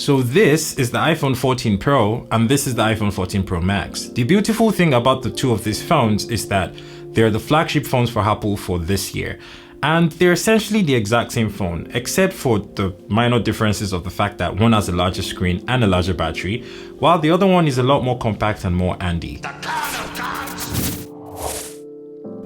So this is the iPhone 14 Pro and this is the iPhone 14 Pro Max. The beautiful thing about the two of these phones is that they're the flagship phones for Apple for this year. And they're essentially the exact same phone, except for the minor differences of the fact that one has a larger screen and a larger battery, while the other one is a lot more compact and more handy.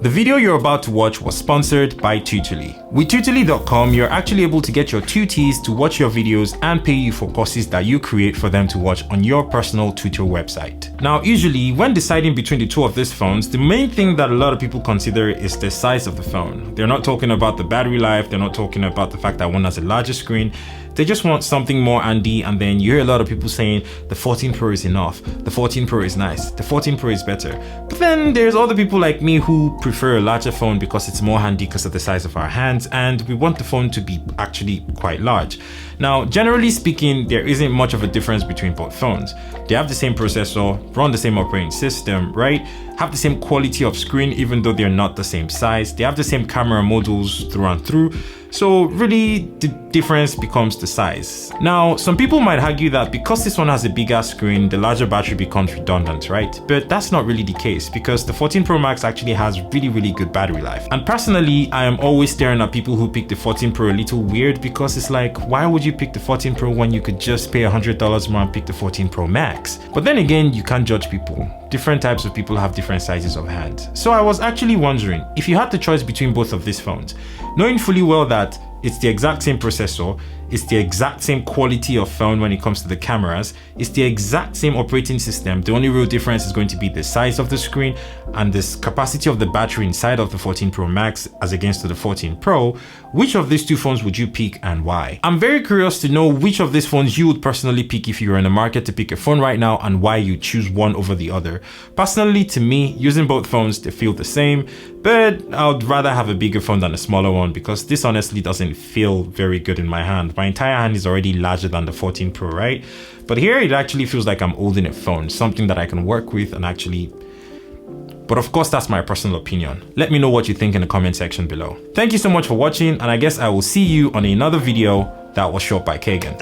The video you're about to watch was sponsored by Tutorly. With Tutorly.com, you're actually able to get your tutees to watch your videos and pay you for courses that you create for them to watch on your personal tutor website. Now, usually when deciding between the two of these phones, the main thing that a lot of people consider is the size of the phone. They're not talking about the battery life, they're not talking about the fact that one has a larger screen. They just want something more handy, and then you hear a lot of people saying the 14 Pro is enough, the 14 Pro is nice, the 14 Pro is better. But then there's other people like me who prefer a larger phone because it's more handy because of the size of our hands, and we want the phone to be actually quite large. Now, generally speaking, there isn't much of a difference between both phones. They have the same processor, run the same operating system, right? Have the same quality of screen even though they're not the same size. They have the same camera modules through and through. So really, the difference becomes the size. Now, some people might argue that because this one has a bigger screen, the larger battery becomes redundant, right? But that's not really the case because the 14 Pro Max actually has really good battery life. And personally, I am always staring at people who pick the 14 Pro a little weird because it's like, why would you pick the 14 Pro when you could just pay $100 more and pick the 14 Pro Max? But then again, you can't judge people. Different types of people have different sizes of hands. So I was actually wondering, if you had the choice between both of these phones, knowing fully well that it's the exact same processor, it's the exact same quality of phone when it comes to the cameras, it's the exact same operating system, the only real difference is going to be the size of the screen and the capacity of the battery inside of the 14 Pro Max as against to the 14 Pro, which of these two phones would you pick and why? I'm very curious to know which of these phones you would personally pick if you were in the market to pick a phone right now and why you choose one over the other. Personally, to me, using both phones, they feel the same, but I would rather have a bigger phone than a smaller one because this honestly doesn't feel very good in my hand. My entire hand is already larger than the 14 Pro, right? But here it actually feels like I'm holding a phone, something that I can work with and actually... But of course, that's my personal opinion. Let me know what you think in the comment section below. Thank you so much for watching, and I guess I will see you on another video that was shot by Kagan.